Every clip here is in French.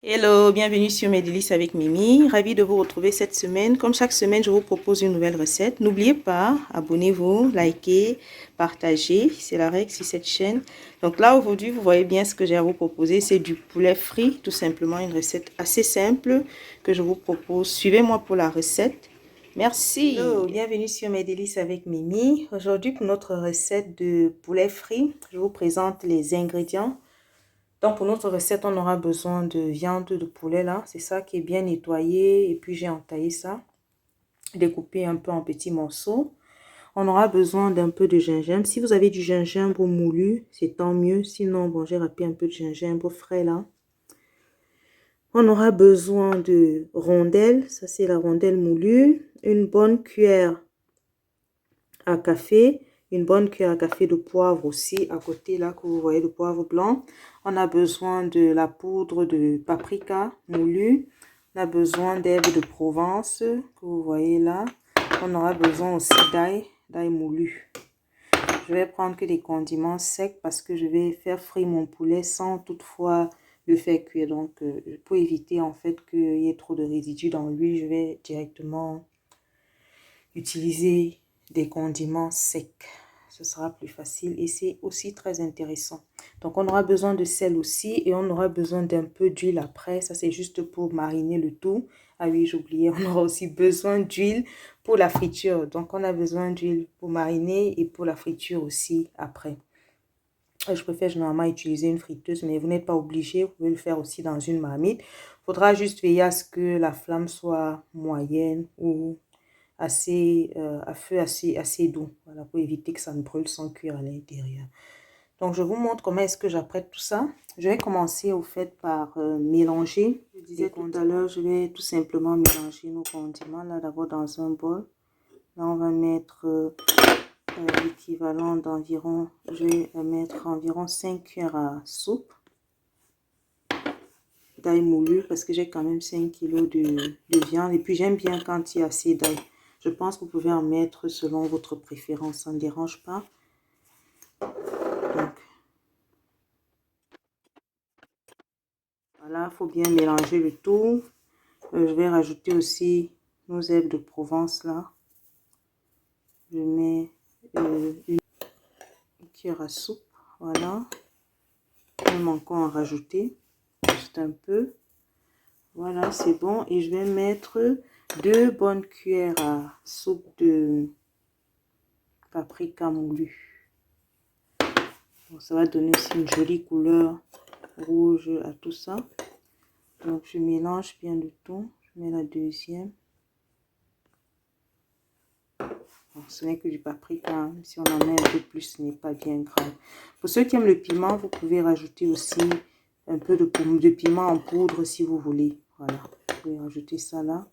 Hello, bienvenue sur Mes Délices avec Mimi. Ravie de vous retrouver cette semaine. Comme chaque semaine, je vous propose une nouvelle recette. N'oubliez pas, abonnez-vous, likez, partagez. C'est la règle sur cette chaîne. Donc là, aujourd'hui, vous voyez bien ce que j'ai à vous proposer. C'est du poulet frit, tout simplement une recette assez simple que je vous propose. Suivez-moi pour la recette. Merci. Hello, bienvenue sur Mes Délices avec Mimi. Aujourd'hui, pour notre recette de poulet frit, je vous présente les ingrédients. Donc, pour notre recette, on aura besoin de viande de poulet, là. C'est ça qui est bien nettoyé. Et puis, j'ai entaillé ça, découpé un peu en petits morceaux. On aura besoin d'un peu de gingembre. Si vous avez du gingembre moulu, c'est tant mieux. Sinon, bon, j'ai râpé un peu de gingembre frais, là. On aura besoin de rondelles. Ça, c'est la rondelle moulue. Une bonne cuillère à café. Une bonne cuillère à café de poivre aussi à côté là que vous voyez, le poivre blanc. On a besoin de la poudre de paprika moulu. On a besoin d'herbes de Provence que vous voyez là. On aura besoin aussi d'ail moulu. Je vais prendre que des condiments secs parce que je vais faire frire mon poulet sans toutefois le faire cuire. Donc pour éviter en fait qu'il y ait trop de résidus dans l'huile, je vais directement utiliser des condiments secs. Ce sera plus facile et c'est aussi très intéressant. Donc on aura besoin de sel aussi et on aura besoin d'un peu d'huile après. Ça c'est juste pour mariner le tout. Ah oui, j'oubliais, on aura aussi besoin d'huile pour la friture. Donc on a besoin d'huile pour mariner et pour la friture aussi après. Je préfère généralement utiliser une friteuse, mais vous n'êtes pas obligé. Vous pouvez le faire aussi dans une marmite. Il faudra juste veiller à ce que la flamme soit moyenne ou assez à feu assez doux, voilà, pour éviter que ça ne brûle sans cuire à l'intérieur. Donc je vous montre comment est-ce que j'apprête tout ça. Je vais commencer au fait par mélanger. Je disais tout à l'heure, je vais tout simplement mélanger nos condiments là d'abord dans un bol. Là on va mettre l'équivalent d'environ, je vais mettre environ 5 cuillères à soupe d'ail moulu parce que j'ai quand même 5 kilos de viande et puis j'aime bien quand il y a assez d'ail. Je pense que vous pouvez en mettre selon votre préférence, ça ne dérange pas. Donc, voilà, il faut bien mélanger le tout. Je vais rajouter aussi nos herbes de Provence là. Je mets une cuillère à soupe, voilà. Même encore en rajouter, juste un peu. Voilà, c'est bon. Et je vais mettre 2 bonnes cuillères à soupe de paprika moulu. Bon, ça va donner aussi une jolie couleur rouge à tout ça. Donc je mélange bien le tout. Je mets la deuxième. Bon, ce n'est que du paprika, hein. Si on en met un peu plus, ce n'est pas bien grave. Pour ceux qui aiment le piment, vous pouvez rajouter aussi un peu de piment en poudre si vous voulez. Voilà, vous pouvez rajouter ça là.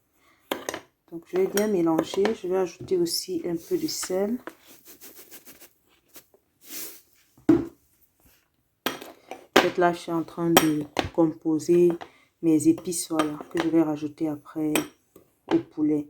Donc je vais bien mélanger. Je vais ajouter aussi un peu de sel. En fait là, je suis en train de composer mes épices, voilà, que je vais rajouter après au poulet.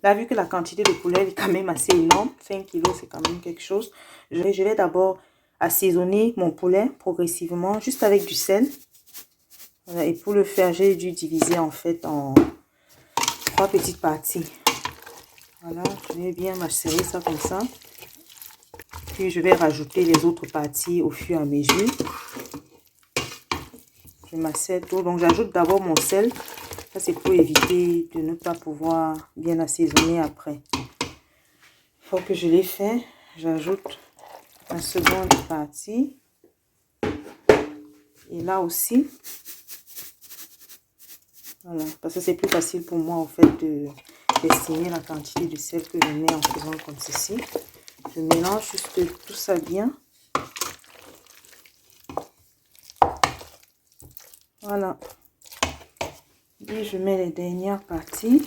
Là, vu que la quantité de poulet est quand même assez énorme, 5 kilos, c'est quand même quelque chose. Je vais d'abord assaisonner mon poulet progressivement, juste avec du sel. Voilà, et pour le faire, j'ai dû diviser en fait en 3 petites parties. Voilà, je vais bien macérer ça comme ça. Puis je vais rajouter les autres parties au fur et à mesure. Je macère tout. Donc j'ajoute d'abord mon sel. Ça c'est pour éviter de ne pas pouvoir bien assaisonner après. Une fois que je l'ai fait, j'ajoute la seconde partie. Et là aussi. Voilà, parce que c'est plus facile pour moi en fait d'estimer la quantité de sel que je mets en faisant comme ceci. Je mélange juste tout ça bien. Voilà. Et je mets les dernières parties.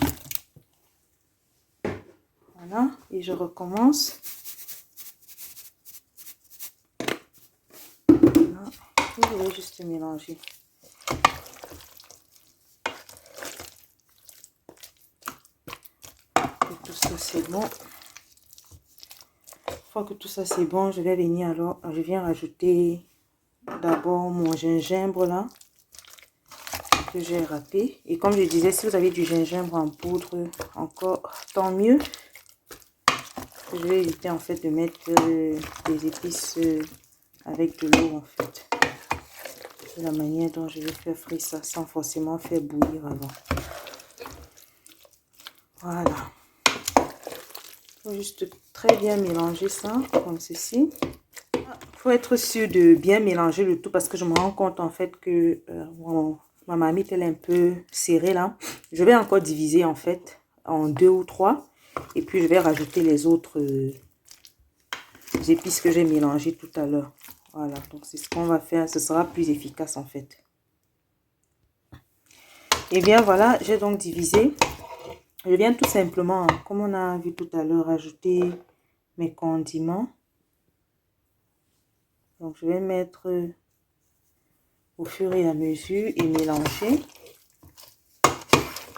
Voilà. Et je recommence. Voilà. Et je vais juste mélanger. Et tout ça, c'est bon. fois que tout ça c'est bon, je vais venir alors, je viens rajouter d'abord mon gingembre là, que j'ai râpé. Et comme je disais, si vous avez du gingembre en poudre, encore tant mieux. Je vais éviter en fait de mettre des épices avec de l'eau en fait. C'est la manière dont je vais faire frire ça sans forcément faire bouillir avant. Voilà. Il faut juste très bien mélanger ça comme ceci. Il faut être sûr de bien mélanger le tout parce que je me rends compte en fait que ma marmite elle est un peu serrée là. Je vais encore diviser en fait en 2 ou 3 et puis je vais rajouter les autres épices que j'ai mélangées tout à l'heure. Voilà, donc c'est ce qu'on va faire, ce sera plus efficace en fait. Et bien voilà, j'ai donc divisé. Je viens tout simplement, comme on a vu tout à l'heure, ajouter mes condiments. Donc je vais mettre au fur et à mesure et mélanger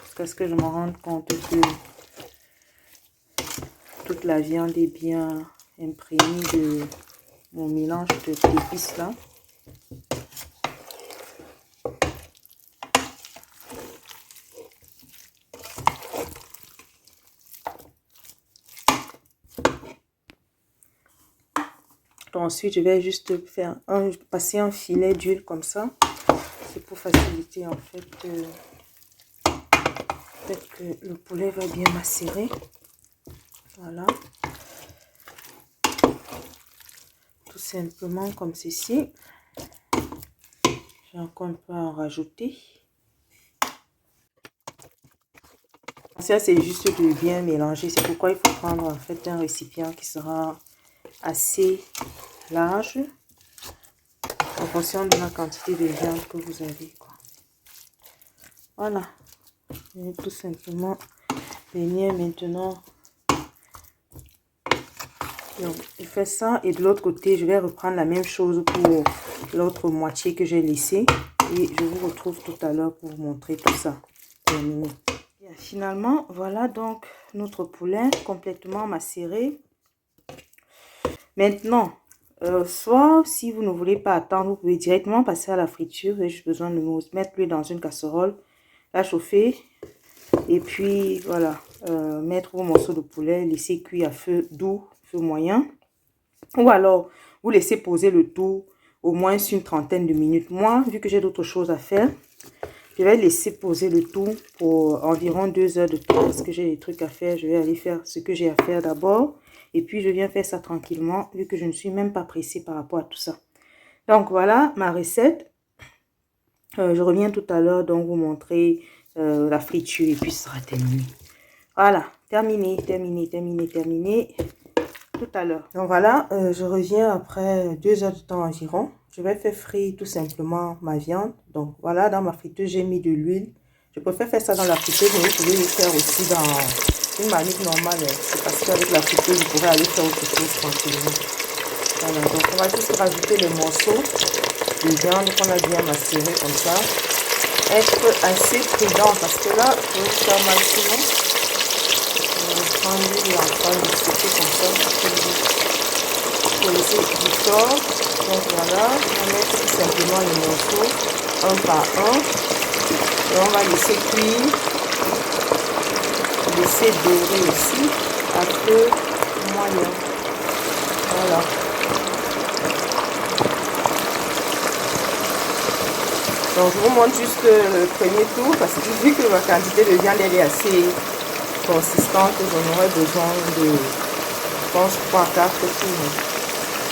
jusqu'à ce que je me rende compte que toute la viande est bien imprégnée de mon mélange d'épices là. Ensuite, je vais juste faire passer un filet d'huile comme ça. C'est pour faciliter en fait que le poulet va bien macérer. Voilà. Tout simplement comme ceci. J'ai encore un peu à en rajouter. Ça, c'est juste de bien mélanger. C'est pourquoi il faut prendre en fait un récipient qui sera assez large en fonction de la quantité de viande que vous avez, quoi. Voilà. Je vais tout simplement venir maintenant. Donc, je fais ça et de l'autre côté, je vais reprendre la même chose pour l'autre moitié que j'ai laissée. Et je vous retrouve tout à l'heure pour vous montrer tout ça terminé. Et finalement, voilà donc notre poulet complètement macéré. Maintenant, soit si vous ne voulez pas attendre, vous pouvez directement passer à la friture. Vous avez juste besoin de mettre l'huile dans une casserole, la chauffer et puis voilà, mettre vos morceaux de poulet, laisser cuire à feu doux, feu moyen. Ou alors, vous laissez poser le tout au moins une trentaine de minutes. Moi, vu que j'ai d'autres choses à faire, je vais laisser poser le tout pour environ 2 heures de temps parce que j'ai des trucs à faire. Je vais aller faire ce que j'ai à faire d'abord. Et puis, je viens faire ça tranquillement vu que je ne suis même pas pressée par rapport à tout ça. Donc, voilà ma recette. Je reviens tout à l'heure donc vous montrer la friture et puis ce sera terminé. Voilà, terminé. Tout à l'heure. Donc, voilà, je reviens après 2 heures de temps environ. Je vais faire frire tout simplement ma viande. Donc, voilà, dans ma friteuse, j'ai mis de l'huile. Je préfère faire ça dans la friteuse, mais vous pouvez le faire aussi dans une marmite normale. C'est parce qu'avec la friteuse, vous pourrez aller faire autre chose tranquillement. Voilà, donc on va juste rajouter les morceaux de viande qu'on a bien macéré comme ça. Être assez prudent parce que là, je vais faire mal sinon. On va prendre l'huile en train de sauter comme ça. Pour laisser du sort. Donc voilà, on va mettre tout simplement les morceaux un par un. Et on va laisser cuire. Laisser dorer aussi à feu moyen. Voilà. Donc je vous montre juste le premier tour parce que vu que ma quantité de viande elle est assez consistante, j'en aurais besoin de, je pense, 3-4 tours.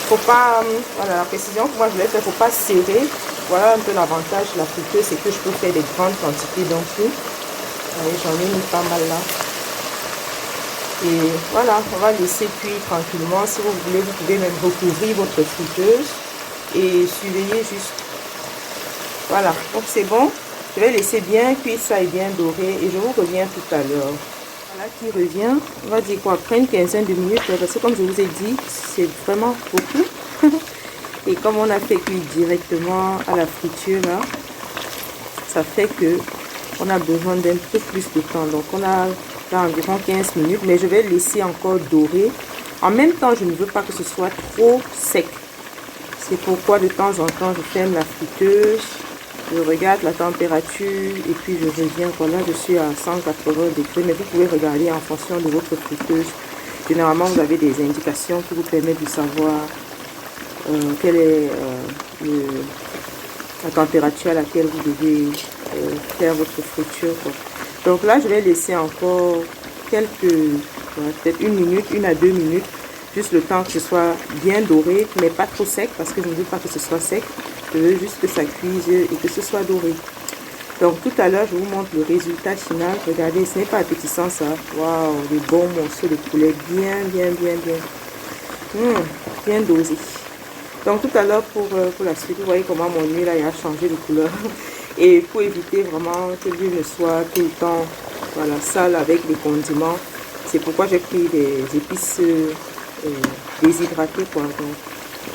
Faut pas, voilà, la précision que moi je vais faire, faut pas serrer. Voilà un peu l'avantage de la friteuse, c'est que je peux faire des grandes quantités d'un coup. J'en ai mis pas mal là. Et voilà, on va laisser cuire tranquillement. Si vous voulez, vous pouvez même recouvrir votre friteuse et surveiller juste. Voilà, donc c'est bon. Je vais laisser bien cuire ça et bien dorer et je vous reviens tout à l'heure. Voilà qui revient, on va dire quoi, après une quinzaine de minutes, parce que comme je vous ai dit, c'est vraiment beaucoup. Et comme on a fait cuire directement à la friture là, ça fait que on a besoin d'un peu plus de temps. Donc on a là environ 15 minutes, mais je vais laisser encore dorer En même temps, je ne veux pas que ce soit trop sec. C'est pourquoi de temps en temps, je ferme la friteuse, je regarde la température et puis je reviens. Voilà, je suis à 180 degrés, mais vous pouvez regarder en fonction de votre friteuse. Généralement, vous avez des indications qui vous permettent de savoir quelle est la température à laquelle vous devez faire votre friture, quoi. Donc là, je vais laisser encore quelques, peut-être 1 minute, 1 à 2 minutes, juste le temps que ce soit bien doré, mais pas trop sec, parce que je ne veux pas que ce soit sec. Je veux juste que ça cuise et que ce soit doré. Donc tout à l'heure, je vous montre le résultat final. Regardez, ce n'est pas appétissant ça. Waouh, des bons morceaux de poulet bien, bien, bien, bien. Bien dosé. Donc tout à l'heure, pour la suite, vous voyez comment mon huile là, il a changé de couleur. Et pour éviter vraiment que l'huile ne soit tout le temps, voilà, sale avec les condiments, c'est pourquoi j'ai pris des épices déshydratées, quoi. Donc,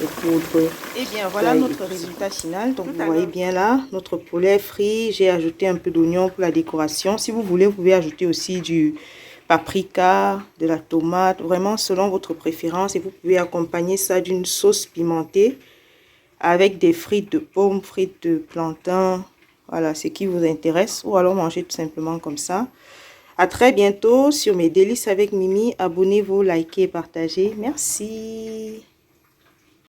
les poudres. Et bien voilà notre résultat final. Donc vous voyez bien là, notre poulet frit. J'ai ajouté un peu d'oignon pour la décoration. Si vous voulez, vous pouvez ajouter aussi du paprika, de la tomate, vraiment selon votre préférence. Et vous pouvez accompagner ça d'une sauce pimentée avec des frites de pommes, frites de plantain. Voilà, ce qui vous intéresse. Ou alors manger tout simplement comme ça. À très bientôt sur mes délices avec Mimi. Abonnez-vous, likez et partagez. Merci.